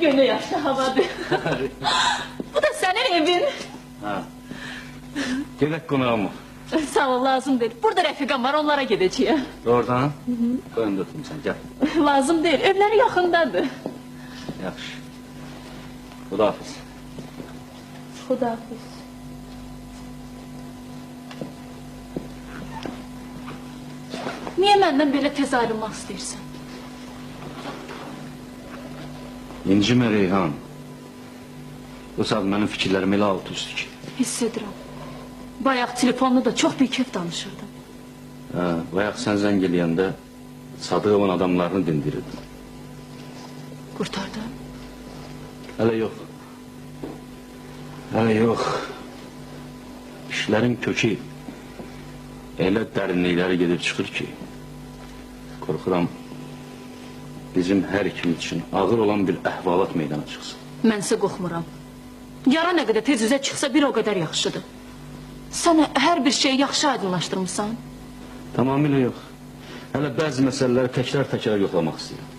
Gönül yaşlı havadır. Bu da senin evin. Ha. Gedek konağımı. Sağ ol, lazım değil. Burada rəfiqam var, onlara gedəcəyəm. Doğrudan? Önde oturayım sen, gel. Lazım değil, evləri yaxındadır. Yaxşı. Xudahafiz. Xudahafiz. Niyə məndən belə tez ayrılmaq istəyirsən? İncimə Reyhan. Bu saat mənim fikirlərim elə alt üstü ki. Hiss edirəm. Bayaq telefonla da çox bir kef danışırdım. Bayaq sən zəng eləyəndə Sadıqovun adamlarını dindirirdim. Qurtardın? Hələ yox. Hələ yox. İşlərin kökü elə dərinlikləri gedib çıxır ki, qorxuram bizim hər ikimiz üçün ağır olan bir əhvalat meydana çıxsın. Mənsə qorxmuram. Yara nə qədər tez üzə çıxsa bir o qədər yaxşıdır. Sən hər bir şeyi yaxşı aydınlaşdırmışsan. Tamamilə yox. Hələ bəzi məsələləri təkrar yoxlamaq istəyirəm.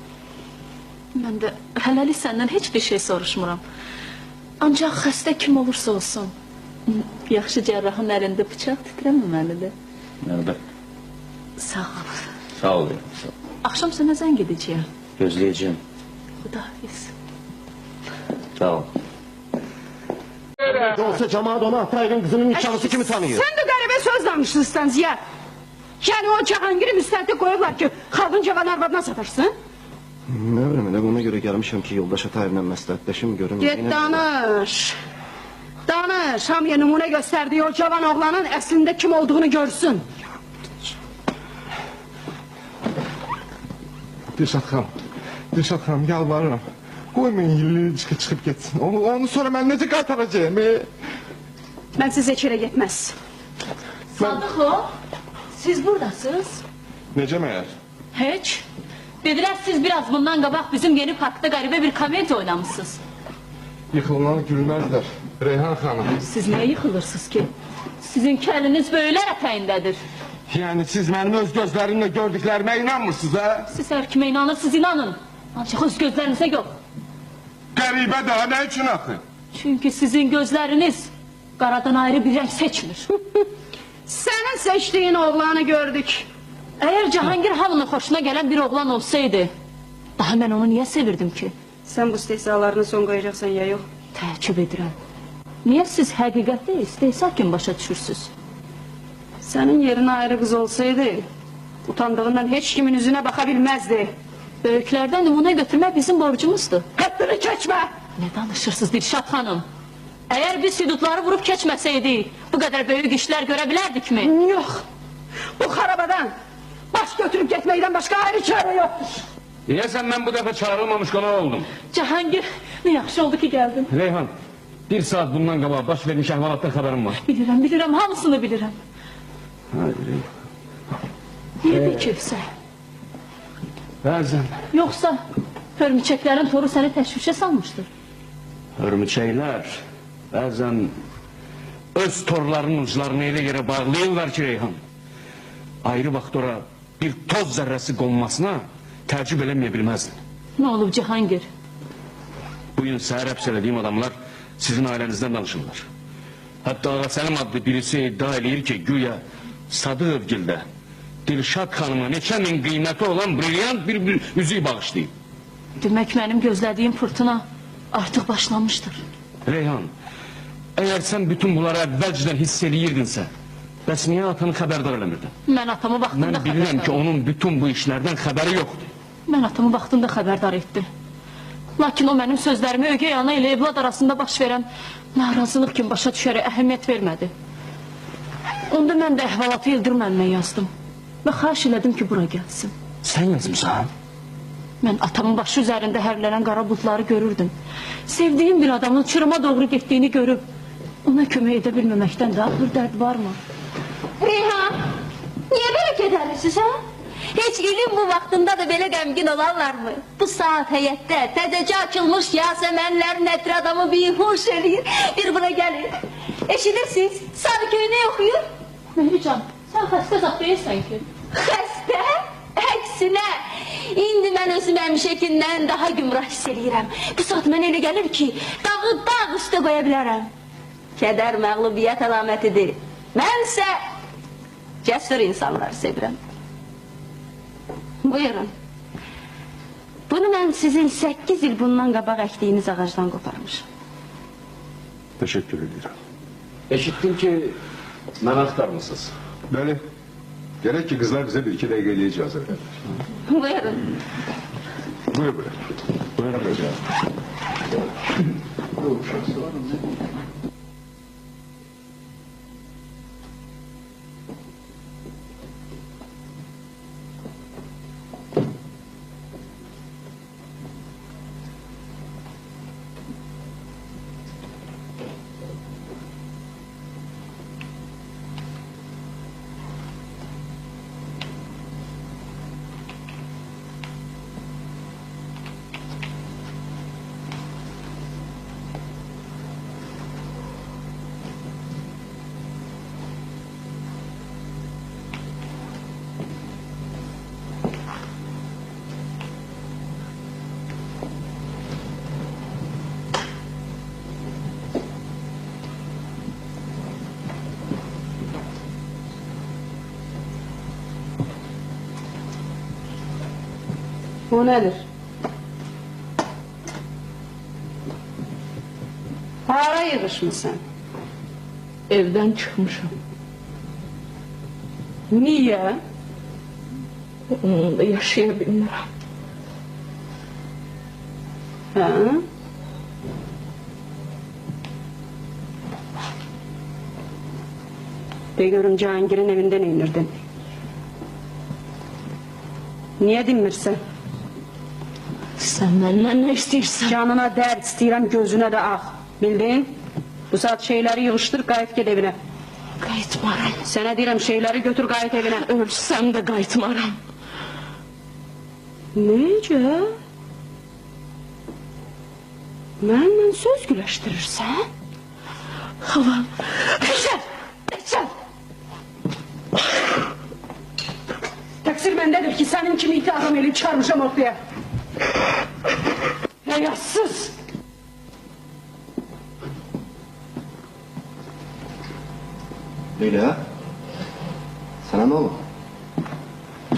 Mən də hələlik səndən heç bir şey soruşmuram. Ancaq xəstə kim olursa olsun, yaxşı cərrahın əlində bıçaq titrəməməlidir. Əlbəttə. Sağ ol. Sağ ol. Axşam sənə zəng edəcəyəm. Gözləyəcəyim. Xudahafiz. Sağ ol. Olsa cemaat onu Atayrın kızının nişanlısı kimi tanıyor. Sen de qəribə söz danışsın Ziya. Yani o Cahangir'i müstəhdə koyurlar ki, xalqın cavan arvadına satarsın. Ne bileyim, elə ona göre gelmişim ki, yoldaş Atayrın'la məsləhətləşim görüm. Get danış. Danış, hamıya nümunə gösterdiği o cavan oğlanın əslində kim olduğunu görsün. Dilşat xanım, yalvarıram. Qoymayın yıllığı çıxıb getsin. Onu sonra mən necə qaytaracağım? Ben size içeri gitmez. Sadıqo, siz buradasınız. Necə məyər? Heç. Dediler siz biraz bundan qabaq bizim yeni parkta qəribə bir komedi oynamışsınız. Yıxılınan gülməzlər. Reyhan xanım. Siz niye yıkılırsınız ki? Sizinki eliniz böyle ətəyindədir. Yəni siz mənim öz gözlərimlə gördüklərimə inanmırsınız, hə? Siz hər kimə inanırsınız, inanın. Ancaq öz gözlərinizə yox. Qəribə daha nə üçün axı? Çünkü sizin gözleriniz qaradan ayrı bir renk seçmir. Senin seçtiğin oğlanı gördük. Eğer Cahangir hamının hoşuna gelen bir oğlan olsaydı, daha ben onu niye sevirdim ki? Sen bu istehzalarını son koyacaksan ya yok. Təəccüb edirəm. Niye siz həqiqətdə istehza kimi başa düşürsünüz? Senin yerine ayrı kız olsaydı, utandığından hiç kimin yüzüne bakabilmezdi. Böyüklərdən nümunə götürmək bizim borcumuzdur. Haddini keçme! Ne danışırsınız Dilşat Hanım? Eğer biz hüdudları vurup keçməsəydik, bu kadar böyük işler görebilərdik mi? Yok! Bu harabadan baş götürüp gitmekten başka ayrı çare yok. Deyəsən mən bu dəfə çağrılmamış qonaq oldum. Cahangir, ne yaxşı oldu ki geldin. Reyhan, bir saat bundan qabaq baş vermiş əhvalatdan xəbərim var. Bilirəm, hamısını bilirəm. Hayır, Niye bekirsən? bəzən Yoksa hörmüçəklərin toru səni təşvişə salmışdır. hörmüçəklər bəzən öz torlarının uclarını elə yerə bağlayırlar ki, Reyhan. Ayrı vaxt ora bir toz zərrəsi qonmasına təəccüb eləməyə bilməzdin. Ne olub Cahangir? Bugün səhər həbs elədiyim adamlar sizin ailənizdən danışırlar. Hətta Ağa Səlim adlı birisi iddia eləyir ki, güya Sadıqovgildə Dilşat xanıma neçə min qiyməti olan brilyant bir üzük bağışlayıb. Demək mənim gözlədiyim fırtına artıq başlamışdır. Reyhan, əgər sən bütün bunları əvvəlcədən hiss eləyirdinsə, bəs niyə atanı xəbərdar eləmirdin? Mən atamı vaxtında Mən bilirəm ki, onun bütün bu işlərdən xəbəri yoxdur. Mən atamı vaxtında xəbərdar etdim. Lakin o mənim sözlərimi ögey ana ilə evlad arasında baş verən narazılıq kimi başa düşərək əhəmiyyət vermədi. Onda mən də əhvalatı Yıldırım əmmə yazdım və xahiş elədim ki, bura gəlsin. Sən yazmısan? Mən atamın başı üzərində hərlənən qara buludları görürdüm. Sevdiyim bir adamın çırıma doğru getdiyini görüb, ona kömək edə bilməməkdən daha bir dərd varmı? Reyhan, niye böyle kederlisiz ha? Hiç ilin bu vaktinde de böyle gemgin olanlar mı? Bu saat heyette tezece açılmış yasemenlerin etri adamı bir hoş ediyor. Bir buna gelir. Eşidirsiniz, Sarı köyü ne okuyor? Mehrican, sən xəstə zat deyilsən ki. Xəstə, əksinə, İndi mən özümü həmişəkindən daha gümrah hiss edirəm. Bu saat mənə elə gəlir ki, dağı dağ üstə qoya bilərəm. Kədər məğlubiyyət əlamətidir. Mənsə cəsur insanları sevirəm. Buyurun. Bunu mən sizin 8 il bundan qabaq əkdiyiniz ağacdan qoparmışım. Teşekkür ederim. Eşittim ki beni aktarmışsınız. Böyle. Gerek ki kızlar bize bir iki dakika icazı verirler. Buyurun. Buyur buyur. Buyur hocam. Bu nedir? Para yığışmısın. Evdən çıxmışam. Niye? Onunla yaşaya bilmirəm. Ha? De görüm Cihangir'in evinden inirdin. Niye dinmirsən? Sən məndən nə istəyirsən? Canına dert istəyirəm, gözüne de ağ. Bildin? Bu saat şeyleri yığıştır, qayıt ged evine. Qayıtmaram. Sana deyirəm şeyleri götür, qayıt evine. Ölsəm də qayıtmaram. Necə? Mənlə söz güləşdirirsən? Havam. Keçər! Keçər! Təqsir məndədir ki, sənin kimi iti adam elib çıxarmışam ortaya. Həyatsız! Leyla. Sana ne oldu?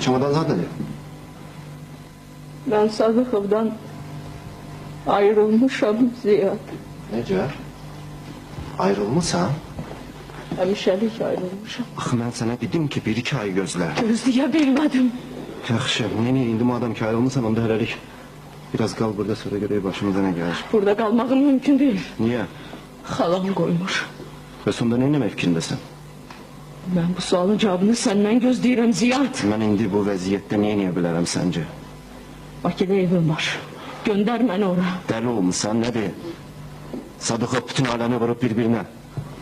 Çamadan zaten ne? Mən Sadıqovdan ayrılmışam Ziyad. Nece? Ayrılmışsan? Həmişəlik ayrılmışam. Axı mən sənə dedim ki, bir iki ay gözlə. Gözləyə bilmədim. Yaxşı, nene indi madem ki ayrılmışsan onda hələlik biraz qal burada sonra görək başımıza nə gəlir. Burada qalmağım mümkün deyil. Niyə? Xalam qoymuş. Və sonda nə etmək fikrindəsən? Mən bu sualın cavabını səndən gözləyirəm Ziyad. Mən indi bu vəziyyətdə nə edə bilərəm səncə? Bakıda evim var. Göndər məni ora. Dəli olmuşsan, nədir? Sadıqov bütün aləni vurub bir-birinə.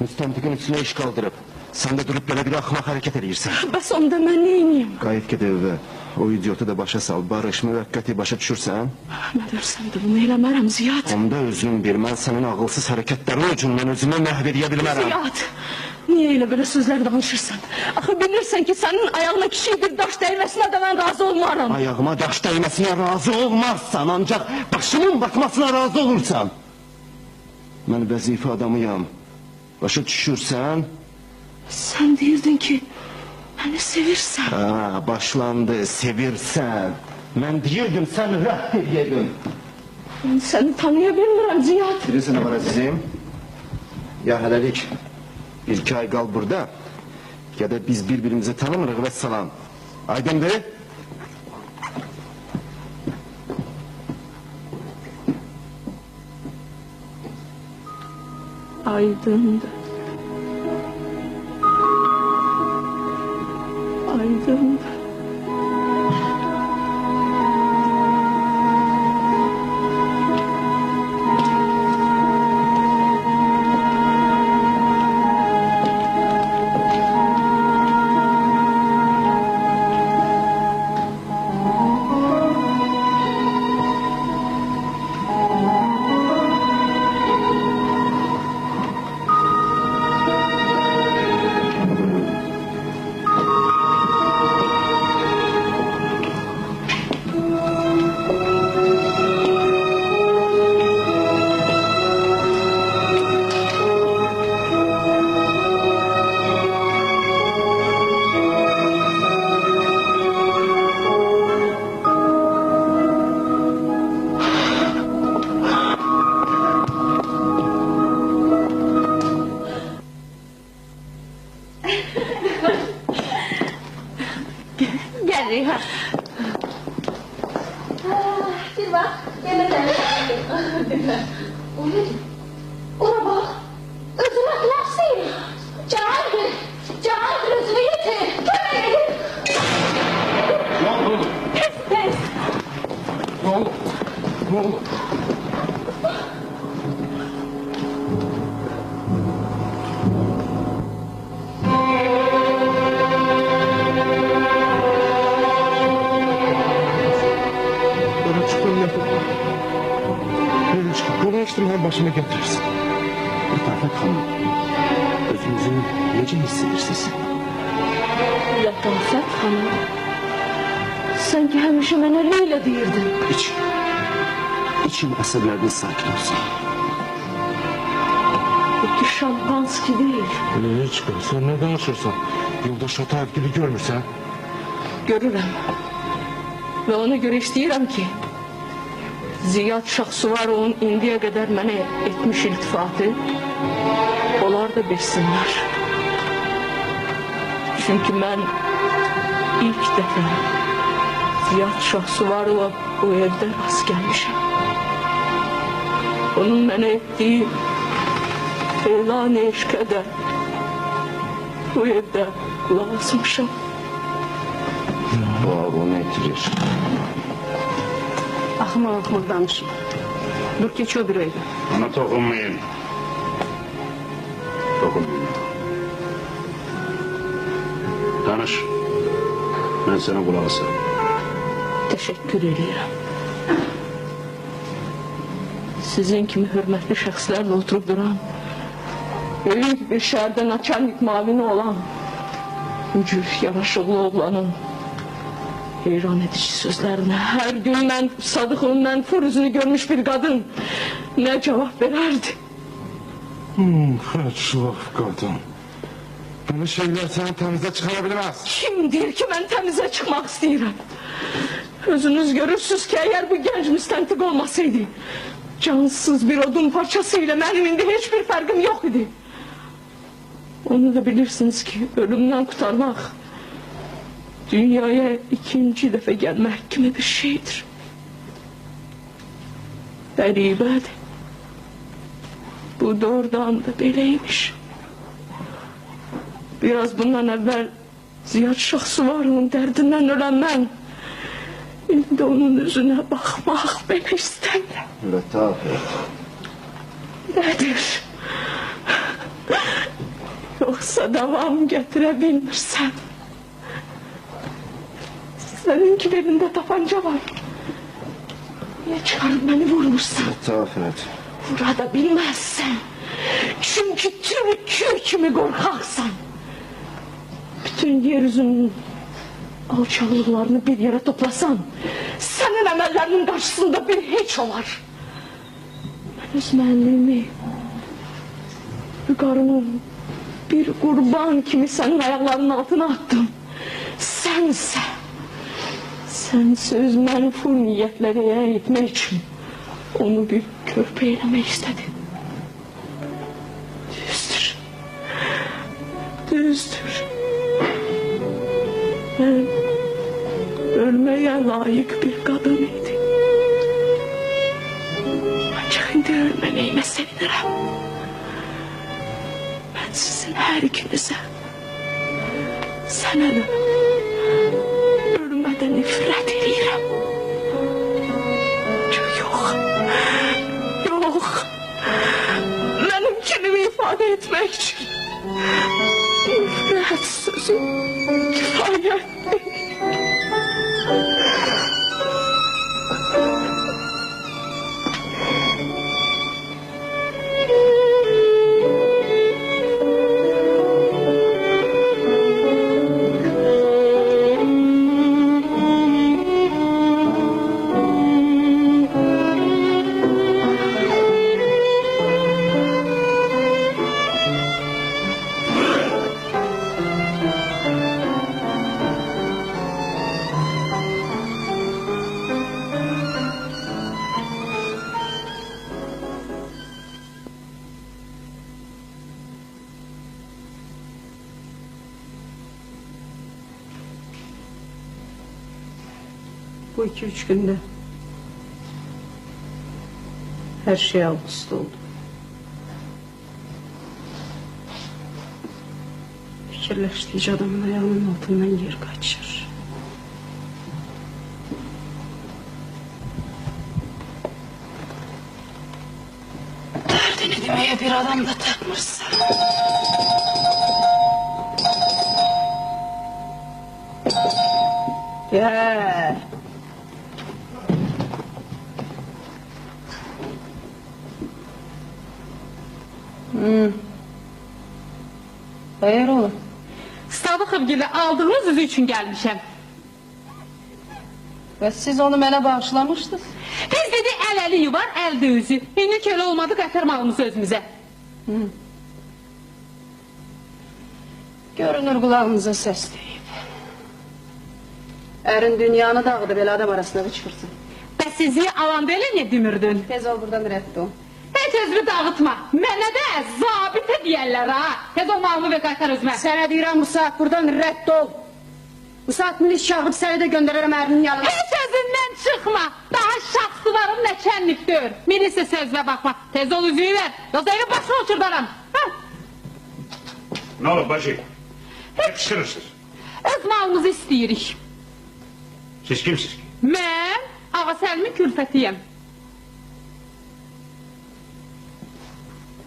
Müstəmtiqin üstünə iş qaldırıb. Sən də durub belə bir axmaq hərəkət edirsən. Bəs onda mən neyiniyim? Qayıt ged evə. O idiotu da başa sal. Barış müvəqqəti başa düşürsən? Mən ölsəm də bunu eləmərəm Ziyad. Onda özün bir, mən sənin ağılsız hərəkətlərin ucundan özümə məhv edə bilmərəm. Ziyad, niyə elə belə sözlər danışırsan? Axı bilirsən ki, sənin ayağına kiçik bir daş dəyməsinə də mən razı olmaram. Ayağıma daş dəyməsinə razı olmazsan, ancaq başımın batmasına razı olursan. Mən vəzifə adamıyam. Başa düşürsən? Sən deyirdin ki, məni sevirsən. Ha, başlandı, sevirsən. Mən deyirdim, sən rədd ediyedin. Mən səni tanıya bilmirəm Ziyad. Bilirsən nə var əzizim? Ya hələlik bir iki ay qal burada, ya da biz birbirimizi tanımırıq və salam. Aydındır? Aydındır. Aydındır. Bir bak. Yeminle. O ne? Ona bak. Özüne kulak Cahan'dır. Cahan'dır özünü yetir. Kömeğe gidin. Ne oldu? Pes. Ne oldu? Ne oldu? Yola çıktım yapıp. Yola çıkıp yola açtım hem başıma getirirsin. Lütafet Hanım, özünüzü necə hiss edirsiniz? Lətafət xanım, sən ki həmişə mənə Leyla deyirdin. İçin əsəbləriniz sakin olsun. Bu ki şampanski deyil. Öyle çıkar. Sen ne danışırsan? Yoldaş hata gibi görmürsen. Görürəm. Və ona görə istəyirəm ki, Ziyad Şahsuvarovun indiyə qədər mənə etmiş iltifatı onlar da bilsinlər. Çünki mən ilk dəfə Ziyad Şahsuvarova bu evdə rast gəlmişəm. Onun mənə etdiyi elan eşqə də bu evdə qulaq asmışam. Bu onu etirir. Axmaq danışma. Dur geç o bir evə. Ona toxunmayın. Toxunmayın. Danış. Ben sana qulaq asarım. Təşəkkür edirəm. Sizin kimi hörmətli şəxslərlə oturub duran, böyük bir şəhərdə naçalnik mavini olan bu cür yaraşıqlı oğlanın heyran edici sözlerine her gün mən Sadıqın mənfur üzünü görmüş bir kadın ne cevap vererdi? Xəçlaf qadın. Böyle şeyler seni temize çıkarabilmez. Kim deyir ki ben temize çıkmak istəyirəm? Özünüz görürsünüz ki eğer bu genç müstentik olmasaydı cansız bir odun parçasıyla benim indi hiçbir farkım yok idi. Onu da bilirsiniz ki ölümden kurtarmak dünyaya ikinci defa gelmek gibi bir şeydir. Qəribədir. Bu doğrudan da beleymiş. Biraz bundan evvel Ziyad Şahsuvarovun derdinden ölen ben. Şimdi onun yüzüne bakmak beni istemiyor. Lütafet. Nedir? Yoksa devam getirebilmirsen. Seninkilerinde tapanca var. Niye çıkarıp beni vurmuşsun? Lütafet. Burada bilmezsen. Çünkü Türk'ü kimi korkaksan. Bütün yeryüzünün alçalıklarını bir yere toplasan, senin emellerinin karşısında bir hiç olar. Ben özmenliğimi, bir karının bir kurban kimi senin ayaklarının altına attım. Sense öz menfur niyetleri eğitmek için onu bir körpe eylemek istedin. Düzdür. Ben ölmeye layık bir kadın idi. Ancak şimdi ölmemeyime sevinirim. Ben sizin her ikinize, sana da ölmeden nefret ediyorum. Yok. Benim kendimi ifade etmek için nefret sözü kifayet değil. Bu 2-3 günde Hər şey alt üst oldu. Fikirləşdikcə adamın ayağının altından yer qaçır. Dərdini deməyə bir adam da tapmırsan. Gəl. Xeyr oğlum. Sadıqovgili aldığınız üzü üçün gəlmişəm. Və siz onu mənə bağışlamışdınız. Biz dedi əl-əli yuvar, əldə üzü. İndi kölə olmadı, qaytarmalımız özümüzə. Görünür qulağınıza səs deyib. Ərin dünyanı dağıdı, belə adam arasında çıxırsın. Bəs sizi alanda elə ne demirdin? Tez ol buradan rədd ol. Heç özünü dağıtma. Mənə də zabitə deyərlər ha. Tez ol malımı və qaytar özümə. Sənə deyirəm bu saat buradan rədd ol. Bu saat milis çağırıb səni də göndərərəm ərinin yanına. Heç özündən çıxma. Daha şaxsılarım nəçənlikdir. Milisə sözlə baxma. Tez ol üzüyü ver. Yoxsa evi başına uçurdaram. Ne olur bacı? Yakıştırırsınız. Öz malımızı isteyirik. Siz kimsiniz ki? Mən Ağa Səlimin külfətiyəm.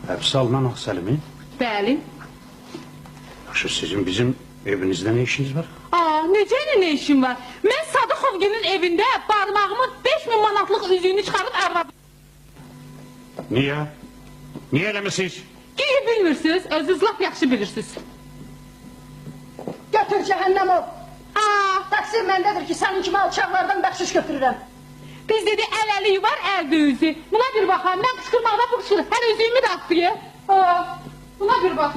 Hepsi alınan Akselimin. Bəli. Yaxşı, sizin bizim evinizde ne işiniz var? Necə ne işin var? Mən Sadıqovgilin evində barmağımın 5000 manatlıq üzüyünü çıxarıb arvadım. Niye? Niye eləmisiniz? Ki bilmirsiniz, özünüz laf yaxşı bilirsiniz. Götür cəhənnəm ol. Təqsir məndədir ki, sənin kimi alçaqlardan bəxşiş götürürəm. Biz dedi əl-əli yuvar, əldə üzü. Buna bir baxam, mən qışqırmaqda bu qışqırır. Hər üzüyümü də atlayır. Buna bir bax.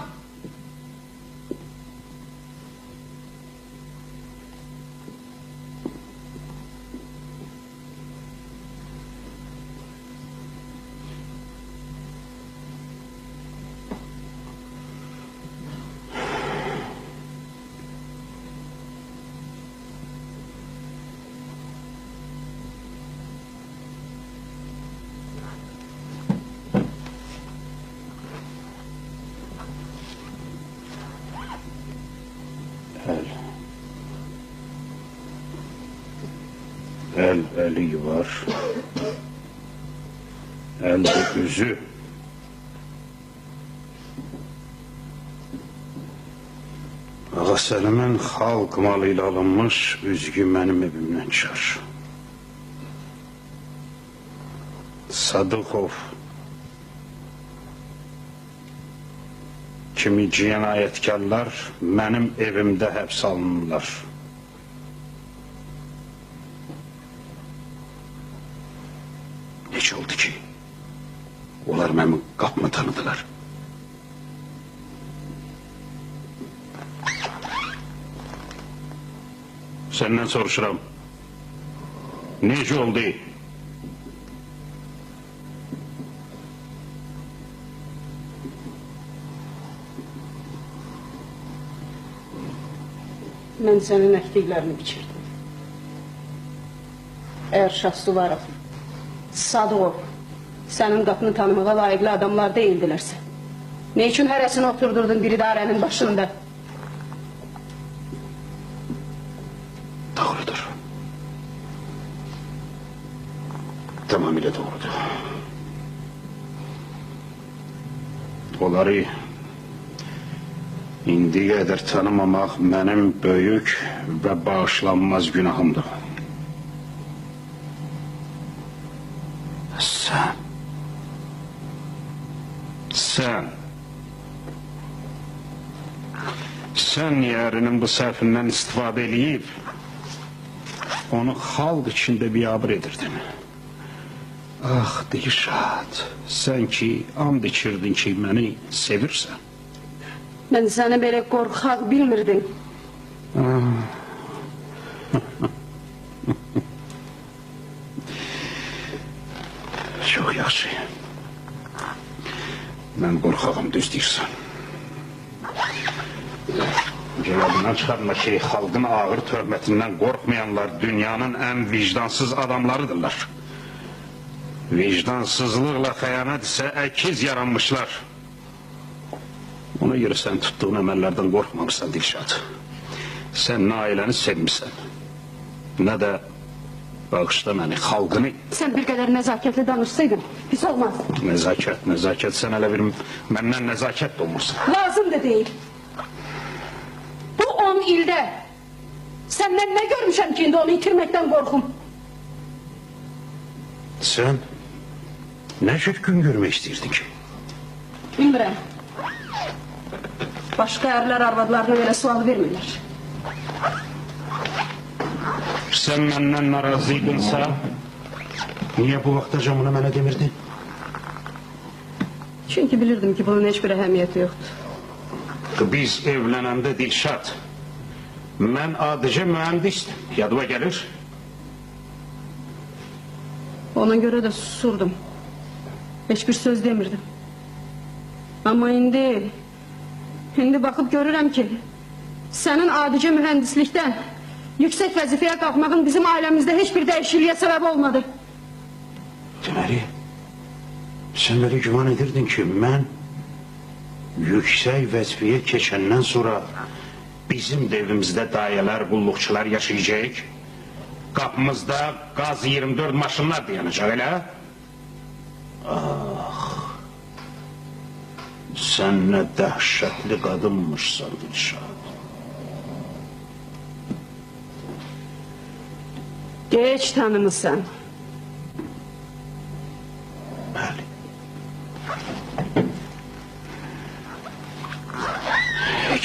El-eli var. Elde üzü. Ağa Səlimin xalq malı ilə alınmış üzgü mənim evimdən çıxar. Sadıqov kimi cinayətkarlar mənim evimdə həbs alınırlar. Necə oldu ki, onlar mənim qapımı tanıdılar. Səndən soruşuram, necə oldu? Mən sənin əkdiklərini biçirdim. Əgər Şahsuvarov, Sadıqov sənin qapını tanımağa layiqli adamlar deyildilərsə, ne üçün hərəsini oturdurdun bir idarənin başında? Doğrudur. Tamamilə doğrudur. Onları indi qədər tanımamaq mənim böyük və bağışlanmaz günahımdır. Sən yarının bu səhvindən istifadə edib, onu xalq içində biabır edirdin. Ah Dilşad, sən ki, and içirdin ki, məni sevirsən. Mən səni belə qorxaq bilmirdim. Çox yaxşı. Mən qorxağım, düz deyirsən. Cevabından çıxarma ki, xalqın ağır töhmətindən qorxmayanlar dünyanın ən vicdansız adamlarıdırlar. Vicdansızlıqla xəyanət isə əkiz yaranmışlar. Ona görə sən tutduğun əməllərdən qorxmamışsan Dilşad. Sən nə ailəni sevmişsən, nə də bağışla məni, xalqını. Sən bir qədər nəzakətli danışsaydın, pis olmaz. Nəzakət, sən hələ bir məndən nəzakət də olmursan. Lazım da deyil. Bu 10 ildə səndən nə görmüşəm ki, indi onu itirməkdən qorxum? Sən nə cür gün görmək istəyirdin ki? Bilmirəm. Başqa ərlər arvadlarına belə sual vermirlər. Sən məndən narazıydınsa, niyə bu vaxtaca bunu mənə demirdin? Çünki bilirdim ki, bunun heç bir əhəmiyyəti yoxdur. Biz evlənəndə Dilşad, mən adicə mühəndisdim, yadıma gəlir. Ona görə də susurdum. Heç bir söz demirdim. Amma indi baxıb görürəm ki, sənin adicə mühəndislikdən yüksək vəzifəyə qalxmağın bizim ailəmizdə heç bir dəyişikliyə səbəb olmadı. Deməli, sən belə güman edirdin ki, mən yüksək vəzifəyə keçəndən sonra bizim də evimizdə dayələr, qulluqçular yaşayacaq, qapımızda qaz 24 maşınlar dayanacaq, elə? Ah, sən nə dəhşətli qadınmışsan Dilşad. Geç tanımısan. Bəli.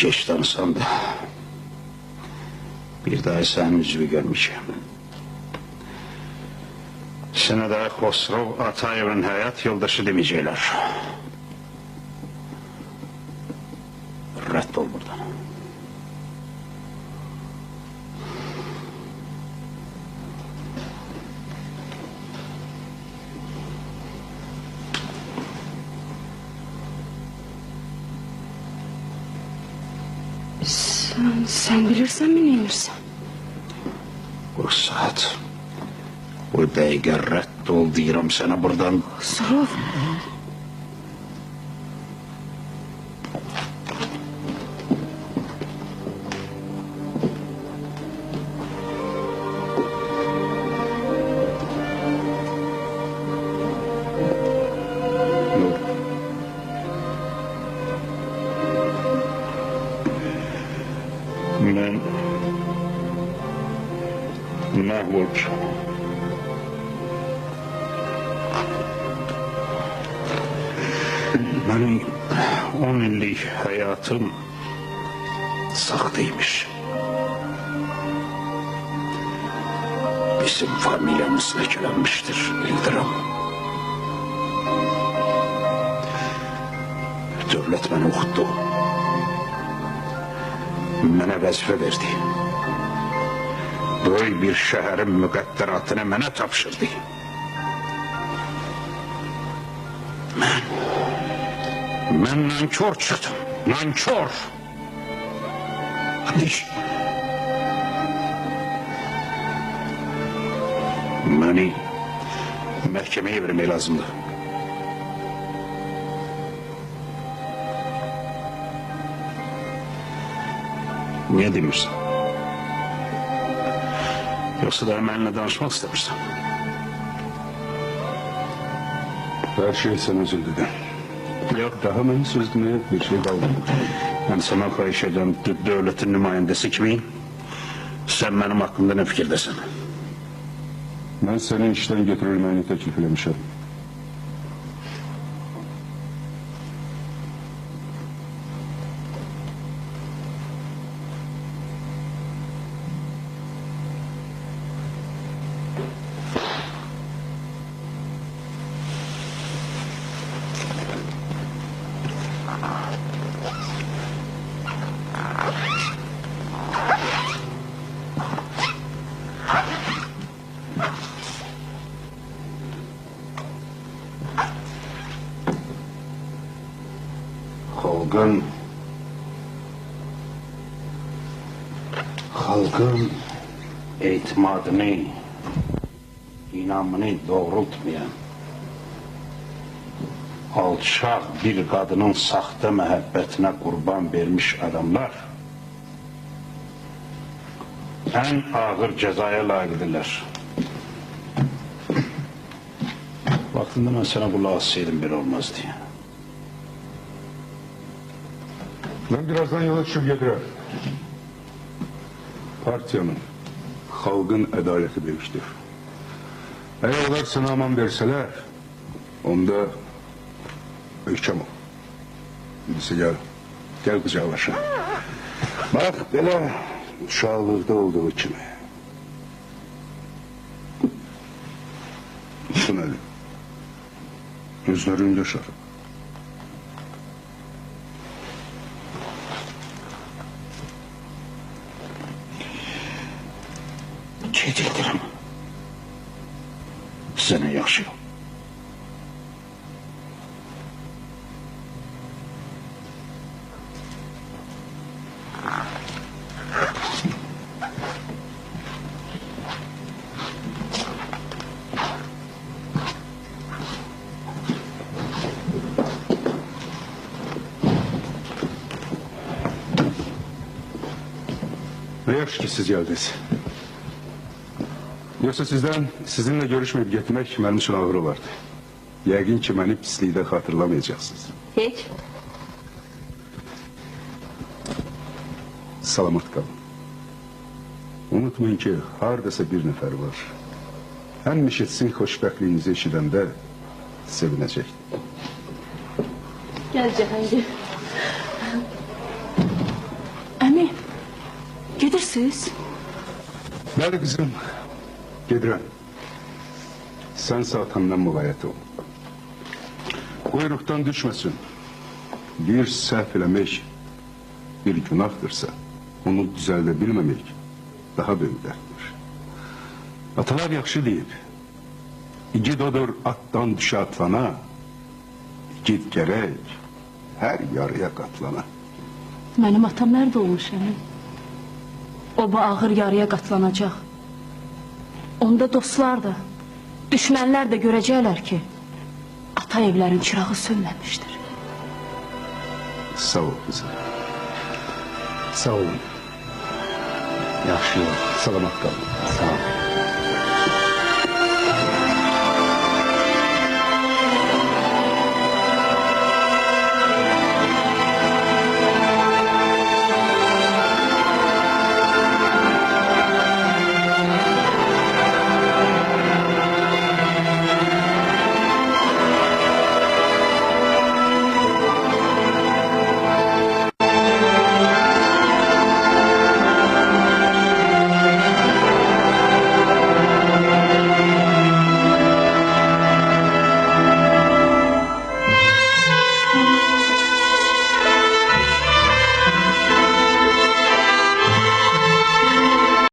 Geç tanısan da bir daha sənin üzvü görmüşəm. Sənə də Xosrov Atayevin həyat yoldaşı deməyəcəklər. Rədd ol buradan. Sen bilirsen mi neymirsən? Bu saat, bu dəqiqə rədd ol deyirəm sənə buradan. Xosrov. Mən məhv olmuşam. Mənim 10 illik həyatım saxtaymış. Bizim familiyamız ləkələnmişdir, bildirəm. Dövlət məni oxutdu. Mənə vəzifə verdi. Böyük bir şəhərin müqəddəratını mənə tapşırdı. Mən nankor çıxdım, nankor. Məni məhkəməyə vermək lazımdır. Niyə demirsən? Yoxsa da mənimlə danışmaq istəmirsən? Hər şey sən özün dedin. Yox, daha mən söz deməyə bir şey qalmadı. Mən sənə xahiş edən dövlətin nümayəndəsi kimi, sən mənim haqqımda nə fikirdəsən? Mən sənin işdən götürülməyini təklif eləmişəm. Xalqın etimadını, inamını doğrultmayan alçaq bir qadının saxta məhəbbətinə qurban vermiş adamlar ən ağır cəzaya layiqdirlər. Vaxtında mən sənə qulaq assaydım belə olmaz diye. Ben birazdan yola çıkıp gelirim. Partiyanın, xalqın ədaleti böyükdür. Eğer onlar sana aman verseler, onda ölkəm ol. Birisi gel qucaqlaşa. Bax, belə uşaqlıqda olduğu kimi. Bu nədir? Gözlərin yaşar. Gedirdirim. Sənə yaxşı yol. Ne yaxşı ki siz geldiniz. Yoksa sizinle görüşmeyip gitmek benim için ağır olardı. Yəqin ki beni pislikdə hatırlamayacaksınız. Heç. Salamat kalın. Unutmayın ki hardasa bir nefer var. Hem işitsin xoşbəxtliyinizi eşidəndə sevinecek. Gel Cəhəngir. Əmi, gedirsiniz? Bəli kızım, gedirəm. Sen atandan müğayət ol. Quyruqdan düşmesin. Bir səhv eləmək bir günahdırsa, onu düzəldə bilməmək daha böyük dərddir. Atalar yaxşı deyib, igid odur atdan düşə atlana, igid gərək hər yarıya qatlana. Mənim atam nerede olmuş əmi? O bu ağır yarıya qatlanacaq. Onda dostlar da, düşmənlər də görəcəklər ki, ata evlərin çırağı sönməmişdir. Sağ ol kızım. Sağ olun. Yaxşı yol, salamat qalın. Sağ ol.